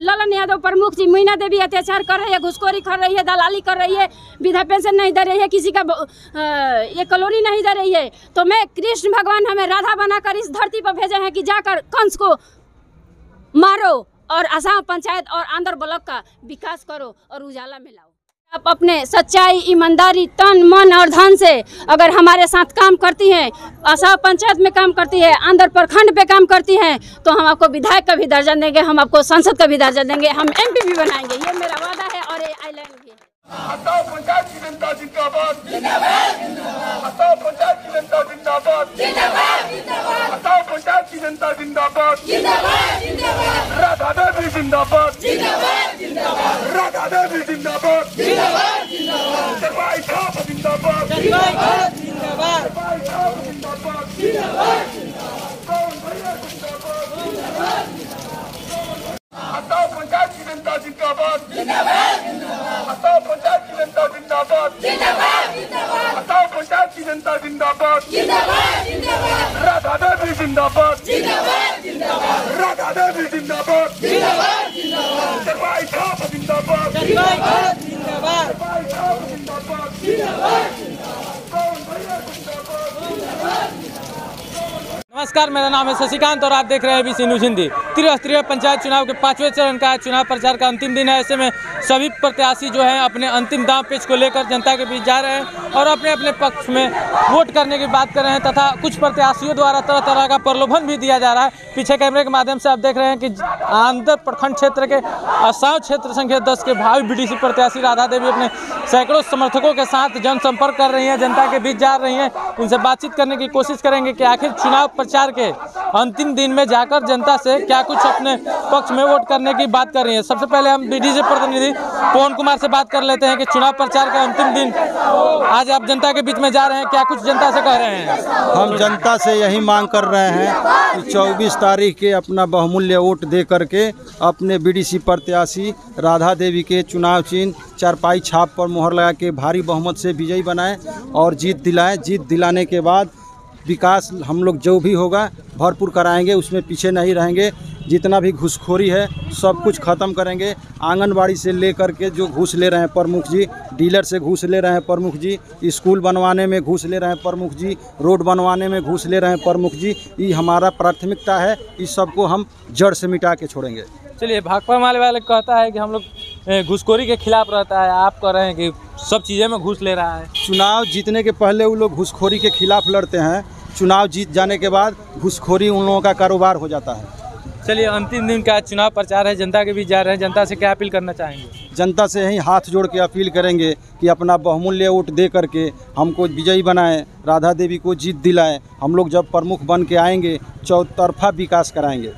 ललन यादव प्रमुख जी, मीना देवी अत्याचार कर रही है, घुसखोरी कर रही है, दलाली कर रही है, वृद्धा पेंशन नहीं दे रही है, किसी का ये कलोनी नहीं दे रही है। तो मैं कृष्ण भगवान हमें राधा बनाकर इस धरती पर भेजे हैं कि जाकर कंस को मारो और आसाम पंचायत और आंध्र ब्लॉक का विकास करो और उजाला में लाओ। आप अपने सच्चाई, ईमानदारी, तन मन और धन से अगर हमारे साथ काम करती हैं, आसाम पंचायत में काम करती है, आंध्र प्रखंड पे काम करती हैं, तो हम आपको विधायक का भी दर्जा देंगे, हम आपको सांसद का भी दर्जा देंगे, हम MP भी बनाएंगे। ये मेरा वादा है और ये आइलैंड भी है। आसाम पंचायत की जनता जिंदाबाद, आसाम पंचायत की जनता जिंदाबाद, आसाम पंचायत की जनता जिंदाबाद, राधा देवी जिंदाबाद, राधा देवी जिंदाबाद, चरपाई छाप जिंदाबाद, चरपाई छाप जिंदाबाद, कौन भैया जिंदाबाद, आसाम पंचायत की जनता जिंदाबाद, आसाम पंचायत की जनता जिंदाबाद, आसाम पंचायत की जनता जिंदाबाद, राधा देवी जिंदाबाद, राधा देवी जिंदाबाद, चरपाई छाप जिंदाबाद, चरपाई छाप जिंदाबाद, कौन भैया जिंदाबाद। नमस्कार, मेरा नाम है शशिकांत और आप देख रहे हैं ABC न्यूज़ हिंदी। त्रिस्तरीय पंचायत चुनाव के 5वें चरण का चुनाव प्रचार का अंतिम दिन है। ऐसे में सभी प्रत्याशी जो हैं अपने अंतिम दांव पेच को लेकर जनता के बीच जा रहे हैं और अपने अपने पक्ष में वोट करने की बात कर रहे हैं तथा कुछ प्रत्याशियों द्वारा तरह तरह का प्रलोभन भी दिया जा रहा है। पीछे कैमरे के माध्यम से आप देख रहे हैं कि आंध्र प्रखंड क्षेत्र के आसाम क्षेत्र संख्या 10 के भावी BDC प्रत्याशी राधा देवी अपने सैकड़ों समर्थकों के साथ जनसंपर्क कर रही हैं, जनता के बीच जा रही हैं। इनसे बातचीत करने की कोशिश करेंगे कि आखिर चुनाव प्रचार के अंतिम दिन में जाकर जनता से क्या कुछ अपने पक्ष में वोट करने की बात कर रही है। सबसे पहले हम BDC प्रतिनिधि पवन कुमार से बात कर लेते हैं कि चुनाव प्रचार का अंतिम दिन आज आप जनता के बीच में जा रहे हैं, क्या कुछ जनता से कह रहे हैं? हम जनता से यही मांग कर रहे हैं कि 24 तारीख के अपना बहुमूल्य वोट दे करके अपने BDC प्रत्याशी राधा देवी के चुनाव चिन्ह चारपाई छाप पर मोहर लगा के भारी बहुमत से विजयी बनाएं और जीत दिलाएं। जीत दिलाने के बाद विकास हम लोग जो भी होगा भरपूर कराएंगे, उसमें पीछे नहीं रहेंगे। जितना भी घूसखोरी है सब कुछ ख़त्म करेंगे। आंगनबाड़ी से लेकर के जो घूस ले रहे हैं प्रमुख जी, डीलर से घूस ले रहे हैं प्रमुख जी, स्कूल बनवाने में घूस ले रहे हैं प्रमुख जी, रोड बनवाने में घूस ले रहे हैं प्रमुख जी, ये हमारा प्राथमिकता है। इस सब को हम जड़ से मिटा के छोड़ेंगे। चलिए, भाकपा माले वाले कहता है कि हम लोग घूसखोरी के खिलाफ रहता है, आप कह रहे हैं कि सब चीज़ें में घूस ले रहा है। चुनाव जीतने के पहले वो लोग घूसखोरी के खिलाफ लड़ते हैं, चुनाव जीत जाने के बाद घूसखोरी उन लोगों का कारोबार हो जाता है। चलिए, अंतिम दिन का चुनाव प्रचार है, जनता के बीच जा रहे हैं, जनता से क्या अपील करना चाहेंगे? जनता से यही हाथ जोड़ के अपील करेंगे कि अपना बहुमूल्य वोट दे करके हमको विजयी बनाएं, राधा देवी को जीत दिलाएं। हम लोग जब प्रमुख बन के आएंगे चौतरफा विकास कराएंगे।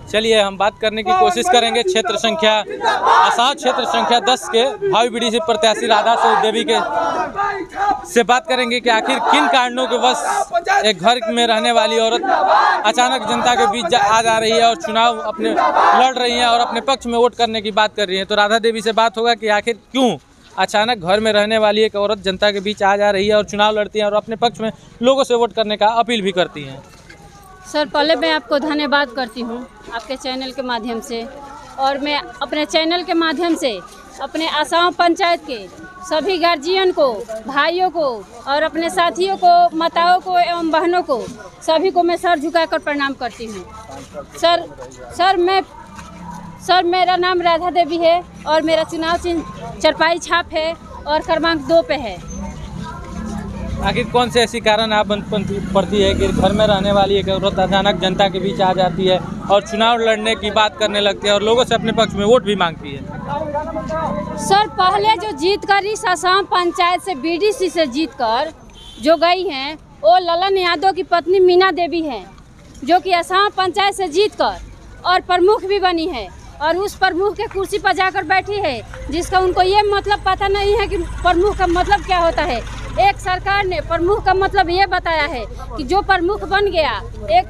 चलिए, हम बात करने की कोशिश करेंगे आसाम क्षेत्र संख्या 10 के भावी BDC प्रत्याशी राधा देवी के से बात करेंगे कि आखिर किन कारणों के वश एक घर में रहने वाली औरत अचानक जनता के बीच आ जा रही है और चुनाव अपने लड़ रही है और अपने पक्ष में वोट करने की बात कर रही है। तो राधा देवी से बात होगा कि आखिर क्यों अचानक घर में रहने वाली एक औरत जनता के बीच आ जा रही है और चुनाव लड़ती है और अपने पक्ष में लोगों से वोट करने का अपील भी करती हैं। सर, पहले मैं आपको धन्यवाद करती हूँ आपके चैनल के माध्यम से, और मैं अपने चैनल के माध्यम से अपने आसाम पंचायत के सभी गार्जियन को, भाइयों को और अपने साथियों को, माताओं को एवं बहनों को, सभी को मैं सर झुकाकर प्रणाम करती हूँ। सर मेरा नाम राधा देवी है और मेरा चुनाव चिन्ह चारपाई छाप है और क्रमांक 2 पे है। आखिर कौन से ऐसी कारण आप पड़ती है कि घर में रहने वाली एक औरत अचानक जनता के बीच आ जाती है और चुनाव लड़ने की बात करने लगती है और लोगों से अपने पक्ष में वोट भी मांगती है? सर, पहले जो जीत कर इस आसाम पंचायत से BDC से जीत कर जो गई हैं वो ललन यादव की पत्नी मीना देवी हैं, जो कि आसाम पंचायत से जीत कर और प्रमुख भी बनी है और उस प्रमुख के कुर्सी पर जाकर बैठी है, जिसका उनको ये मतलब पता नहीं है कि प्रमुख का मतलब क्या होता है। एक सरकार ने प्रमुख का मतलब ये बताया है कि जो प्रमुख बन गया एक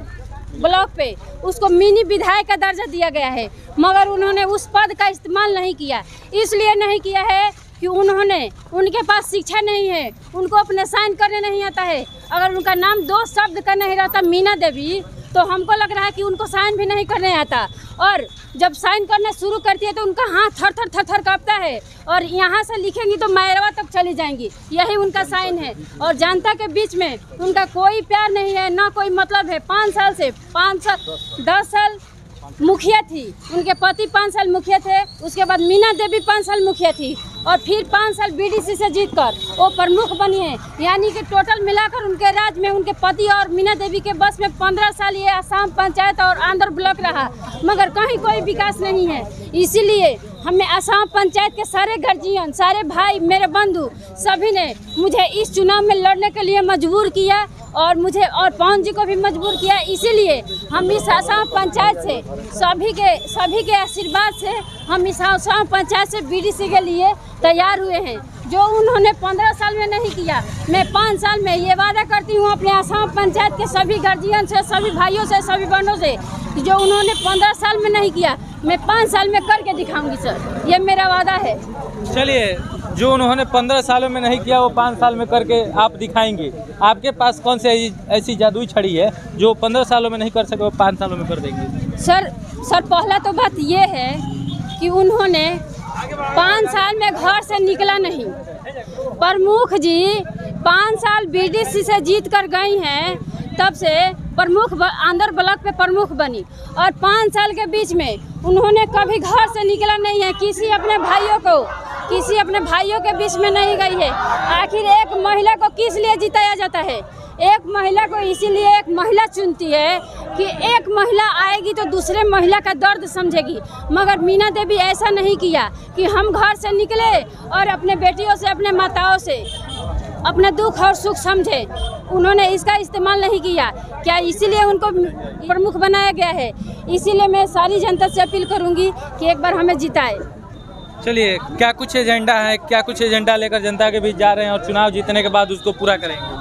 ब्लॉक पे उसको मिनी विधायक का दर्जा दिया गया है, मगर उन्होंने उस पद का इस्तेमाल नहीं किया। इसलिए नहीं किया है कि उनके पास शिक्षा नहीं है, उनको अपने साइन करने नहीं आता है। अगर उनका नाम 2 शब्द का नहीं रहता मीना देवी, तो हमको लग रहा है कि उनको साइन भी नहीं करने आता, और जब साइन करना शुरू करती है तो उनका हाथ थर थर कांपता है, और यहाँ से लिखेंगी तो मैरवा तक चली जाएंगी। यही उनका साइन है, और जनता के बीच में उनका कोई प्यार नहीं है, ना कोई मतलब है। 10 साल मुखिया थी, उनके पति 5 साल मुखिया थे, उसके बाद मीना देवी 5 साल मुखिया थी, और फिर 5 साल बीडीसी से जीतकर वो प्रमुख बनी है। यानी कि टोटल मिलाकर उनके राज्य में उनके पति और मीना देवी के बस में 15 साल ये असम पंचायत और आंध्र ब्लॉक रहा, मगर कहीं कोई विकास नहीं है। इसीलिए हमें असम पंचायत के सारे गार्जियन, सारे भाई, मेरे बंधु सभी ने मुझे इस चुनाव में लड़ने के लिए मजबूर किया, और मुझे और पवन जी को भी मजबूर किया। इसीलिए हम इस असम पंचायत से सभी के आशीर्वाद से हम इस असम पंचायत से बीडीसी के लिए तैयार हुए हैं। जो उन्होंने 15 साल में नहीं किया, मैं 5 साल में ये वादा करती हूँ अपने असम पंचायत के सभी गार्जियन से, सभी भाइयों से, सभी बहनों से, जो उन्होंने 15 साल में नहीं किया मैं 5 साल में करके दिखाऊंगी सर, ये मेरा वादा है। चलिए, जो उन्होंने 15 सालों में नहीं किया वो 5 साल में करके आप दिखाएंगे। आपके पास कौन सी ऐसी जादुई छड़ी है जो 15 सालों में नहीं कर सके वो 5 सालों में कर देंगे? सर पहला तो बात ये है कि उन्होंने 5 साल में घर से निकला नहीं। प्रमुख जी 5 साल बीडीसी से जीत कर गई हैं, तब से प्रमुख आंध्र ब्लॉक पे प्रमुख बनी, और 5 साल के बीच में उन्होंने कभी घर से निकला नहीं है। किसी अपने भाइयों के बीच में नहीं गई है। आखिर एक महिला को किस लिए जिताया जाता है? एक महिला को इसीलिए एक महिला चुनती है कि एक महिला आएगी तो दूसरे महिला का दर्द समझेगी, मगर मीना देवी ऐसा नहीं किया कि हम घर से निकले और अपने बेटियों से, अपने माताओं से अपना दुख और सुख समझे। उन्होंने इसका इस्तेमाल नहीं किया। क्या इसीलिए उनको प्रमुख बनाया गया है? इसीलिए मैं सारी जनता से अपील करूंगी कि एक बार हमें जिताए। चलिए, क्या कुछ एजेंडा है, क्या कुछ एजेंडा लेकर जनता के बीच जा रहे हैं और चुनाव जीतने के बाद उसको पूरा करेंगे?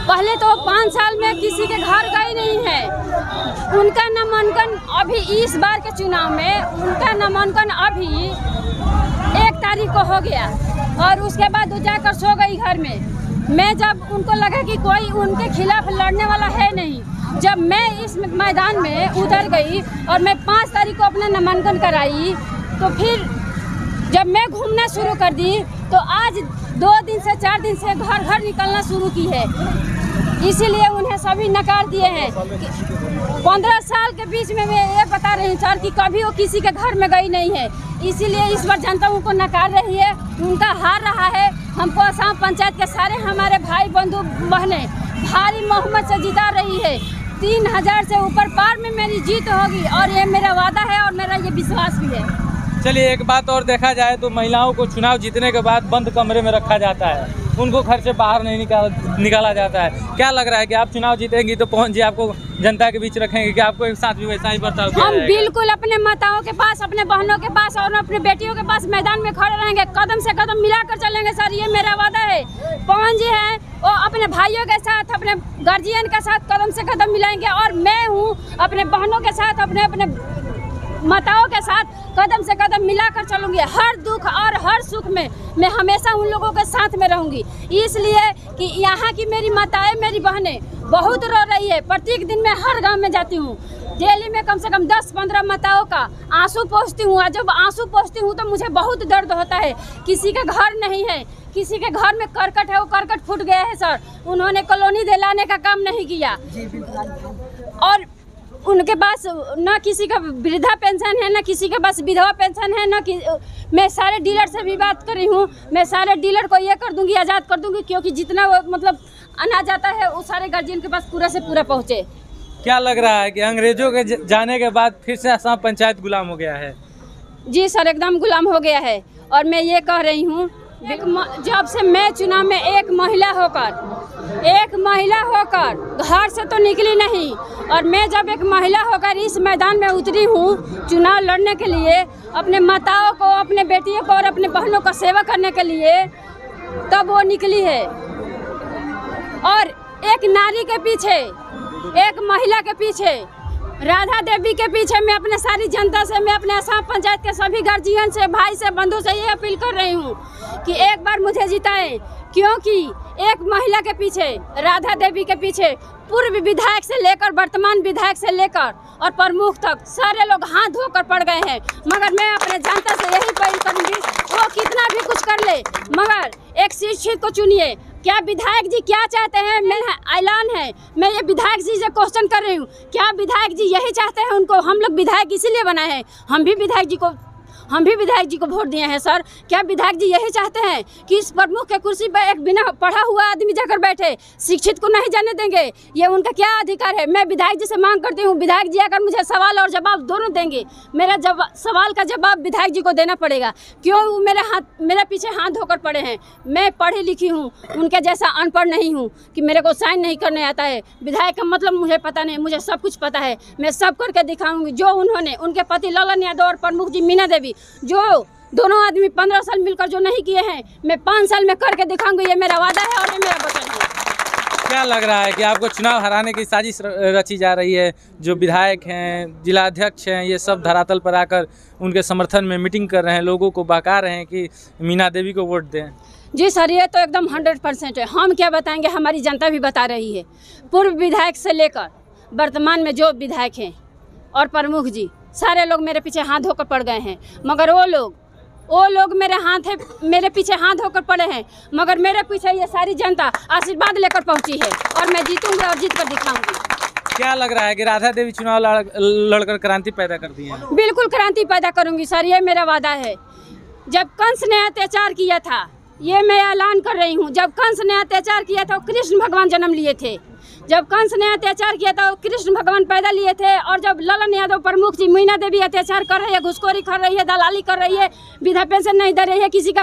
पहले तो 5 साल में किसी के घर गई नहीं है। उनका नामांकन अभी इस बार के चुनाव में उनका नामांकन अभी 1 तारीख को हो गया, और उसके बाद वो जाकर सो गई घर में। मैं जब उनको लगा कि कोई उनके खिलाफ लड़ने वाला है नहीं, जब मैं इस मैदान में उतर गई और मैं 5 तारीख को अपना नामांकन कराई, तो फिर जब मैं घूमना शुरू कर दी तो आज 2 दिन से 4 दिन से घर घर निकलना शुरू की है। इसीलिए उन्हें सभी नकार दिए हैं। 15 साल के बीच में मैं ये बता रही हूँ सर कि कभी वो किसी के घर में गई नहीं है। इसीलिए इस बार जनता उनको नकार रही है, उनका हार रहा है। हमको असम पंचायत के सारे हमारे भाई बंधु बहने भारी बहुमत से जिता रही है। 3000 से ऊपर पार में मेरी जीत होगी, और ये मेरा वादा है और मेरा ये विश्वास भी है। चलिए, एक बात और देखा जाए तो महिलाओं को चुनाव जीतने के बाद बंद कमरे में रखा जाता है, उनको घर से बाहर नहीं निकाला जाता है। क्या लग रहा है कि आप चुनाव जीतेंगी तो पहुंच जी आपको जनता के बीच रखेंगे कि आपको एक साथ भी वैसा ही बर्ताव किया जाएगा? हम बिल्कुल अपने माताओं के पास, अपने बहनों के पास और अपने बेटियों के पास मैदान में खड़े रहेंगे, कदम से कदम मिलाकर चलेंगे सर, ये मेरा वादा है। पवन जी हैं वो अपने भाइयों के साथ, अपने गार्जियन के साथ कदम से कदम मिलाएंगे, और मैं हूँ अपने बहनों के साथ, अपने माताओं के साथ कदम से कदम मिलाकर चलूंगी। हर दुख और हर सुख में मैं हमेशा उन लोगों के साथ में रहूंगी। इसलिए कि यहाँ की मेरी माताएं, मेरी बहनें बहुत रो रही है। प्रत्येक दिन मैं हर गांव में जाती हूँ, डेली में कम से कम 10-15 माताओं का आंसू पोंछती हूँ, और जब आंसू पोंछती हूँ तो मुझे बहुत दर्द होता है। किसी के घर नहीं है, किसी के घर में करकट है, वो करकट फूट गया है सर। उन्होंने कॉलोनी दिलाने का काम नहीं किया, और उनके पास न किसी का वृद्धा पेंशन है, न किसी के पास विधवा पेंशन है, न कि मैं सारे डीलर से भी बात कर रही हूँ। मैं सारे डीलर को ये कर दूंगी, आज़ाद कर दूंगी, क्योंकि जितना वो मतलब अनाज आता है वो सारे गार्जियन के पास पूरा से पूरा पहुँचे। क्या लग रहा है कि अंग्रेजों के जाने के बाद फिर से असम पंचायत गुलाम हो गया है? जी सर, एकदम गुलाम हो गया है। और मैं ये कह रही हूँ, जब से मैं चुनाव में एक महिला होकर घर से तो निकली नहीं, और मैं जब एक महिला होकर इस मैदान में उतरी हूँ चुनाव लड़ने के लिए, अपने माताओं को, अपने बेटियों को और अपने बहनों का सेवा करने के लिए, तब वो निकली है। और एक नारी के पीछे, एक महिला के पीछे राधा देवी के पीछे मैं अपने सारी जनता से, मैं अपने असम पंचायत के सभी गार्जियन से, भाई से, बंधु से ये अपील कर रही हूँ कि एक बार मुझे जिताएं, क्योंकि एक महिला के पीछे, राधा देवी के पीछे पूर्व विधायक से लेकर वर्तमान विधायक से लेकर और प्रमुख तक सारे लोग हाथ धोकर पड़ गए हैं। मगर मैं अपने जनता से यही अपील करूँगी, वो कितना भी कुछ कर ले मगर एक शिक्षित को चुनिए। क्या विधायक जी क्या चाहते हैं? मेरा ऐलान है, मैं ये विधायक जी से क्वेश्चन कर रही हूँ, क्या विधायक जी यही चाहते हैं? उनको हम लोग विधायक इसीलिए बनाए हैं, हम भी विधायक जी को वोट दिए हैं सर। क्या विधायक जी यही चाहते हैं कि इस प्रमुख के कुर्सी पर एक बिना पढ़ा हुआ आदमी जाकर बैठे, शिक्षित को नहीं जाने देंगे? ये उनका क्या अधिकार है? मैं विधायक जी से मांग करती हूँ, विधायक जी अगर मुझे सवाल और जवाब दोनों देंगे, मेरा सवाल का जवाब विधायक जी को देना पड़ेगा। क्यों वो मेरे पीछे हाथ धोकर पड़े हैं? मैं पढ़ी लिखी हूँ, उनके जैसा अनपढ़ नहीं हूँ कि मेरे को साइन नहीं करने आता है। विधायक का मतलब मुझे पता नहीं, मुझे सब कुछ पता है, मैं सब करके दिखाऊंगी। जो उन्होंने, उनके पति ललन यादव और प्रमुख जी मीना देवी, जो दोनों आदमी 15 साल मिलकर जो नहीं किए हैं, मैं 5 साल में करके दिखाऊंगी। ये मेरा वादा है और ये मेरा वचन है। क्या लग रहा है कि आपको चुनाव हराने की साजिश रची जा रही है? जो विधायक हैं, जिलाध्यक्ष हैं, ये सब धरातल पर आकर उनके समर्थन में मीटिंग कर रहे हैं, लोगों को बहका रहे हैं कि मीना देवी को वोट दें। जी सर, ये तो एकदम 100% है। हम क्या बताएंगे, हमारी जनता भी बता रही है। पूर्व विधायक से लेकर वर्तमान में जो विधायक हैं और प्रमुख जी, सारे लोग मेरे पीछे हाथ धोकर पड़ गए हैं। मगर वो लोग मेरे पीछे हाथ धोकर पड़े हैं, मगर मेरे पीछे ये सारी जनता आशीर्वाद लेकर पहुंची है और मैं जीतूंगी और जीत कर दिखाऊंगी। क्या लग रहा है कि राधा देवी चुनाव लड़कर क्रांति पैदा कर दी है? बिल्कुल क्रांति पैदा करूंगी सर, ये मेरा वादा है। जब कंस ने अत्याचार किया था, ये मैं ऐलान कर रही हूँ, जब कंस ने अत्याचार किया था कृष्ण भगवान जन्म लिए थे। जब कंस ने अत्याचार किया था कृष्ण भगवान पैदा लिए थे। और जब ललन यादव प्रमुख जी, मीना देवी अत्याचार कर रही है, घुसखोरी कर रही है, दलाली कर रही है, वृद्धा पेंशन नहीं दे रही है, किसी का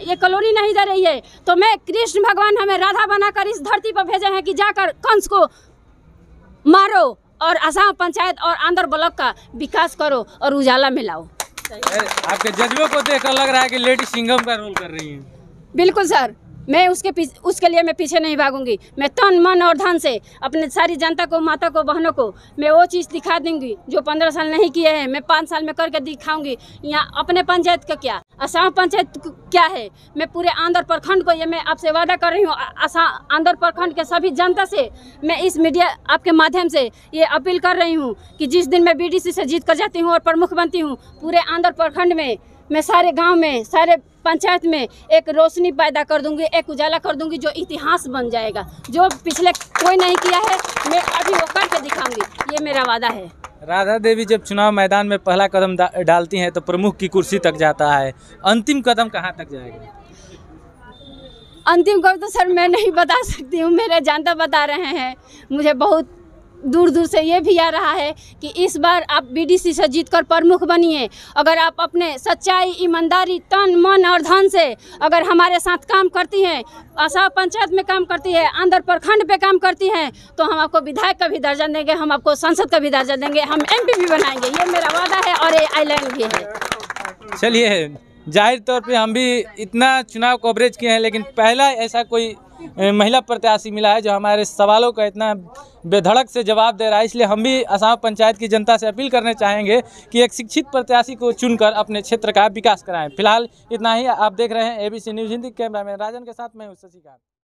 ये कॉलोनी नहीं दे रही है, तो मैं कृष्ण भगवान हमें राधा बनाकर इस धरती पर भेजे हैं कि जाकर कंस को मारो और असम पंचायत और आंध्र ब्लॉक का विकास करो और उजाला में लाओ। आपके जज्बों को देखकर लग रहा है कि लेडी सिंघम का रोल कर रही हैं। बिल्कुल सर, मैं उसके लिए मैं पीछे नहीं भागूंगी। मैं तन मन और धन से अपने सारी जनता को, माता को, बहनों को मैं वो चीज़ दिखा दूंगी जो 15 साल नहीं किए हैं, मैं 5 साल में करके दिखाऊंगी। यहाँ अपने पंचायत का क्या, असम पंचायत क्या है, मैं पूरे आंध्र प्रखंड को, ये मैं आपसे वादा कर रही हूँ, आंध्र प्रखंड के सभी जनता से मैं इस मीडिया आपके माध्यम से ये अपील कर रही हूँ कि जिस दिन मैं BDC से जीत कर जाती हूँ और प्रमुख बनती हूँ, पूरे आंध्र प्रखंड में मैं सारे गांव में, सारे पंचायत में एक रोशनी पैदा कर दूंगी, एक उजाला कर दूंगी जो इतिहास बन जाएगा, जो पिछले कोई नहीं किया है, मैं अभी वो करके दिखाऊंगी। ये मेरा वादा है। राधा देवी जब चुनाव मैदान में पहला कदम डालती हैं तो प्रमुख की कुर्सी तक जाता है, अंतिम कदम कहां तक जाएगा? अंतिम कदम तो सर मैं नहीं बता सकती हूँ, मेरे जनता बता रहे हैं। मुझे बहुत दूर दूर से ये भी आ रहा है कि इस बार आप BDC से जीतकर प्रमुख बनिए। अगर आप अपने सच्चाई, ईमानदारी, तन मन और धन से अगर हमारे साथ काम करती हैं, असम पंचायत में काम करती है, आंध्र प्रखंड पे काम करती हैं, तो हम आपको विधायक का भी दर्जा देंगे, हम आपको संसद का भी दर्जा देंगे, हम MP भी बनाएंगे। ये मेरा वादा है और ये ऐलान भी है। चलिए, जाहिर तौर पे हम भी इतना चुनाव कवरेज किए हैं, लेकिन पहला ऐसा कोई महिला प्रत्याशी मिला है जो हमारे सवालों का इतना बेधड़क से जवाब दे रहा है। इसलिए हम भी असम पंचायत की जनता से अपील करने चाहेंगे कि एक शिक्षित प्रत्याशी को चुनकर अपने क्षेत्र का विकास कराएं। फिलहाल इतना ही। आप देख रहे हैं ABC न्यूज़ हिंदी, कैमरामैन राजन के साथ मैं हूं शशिकांत।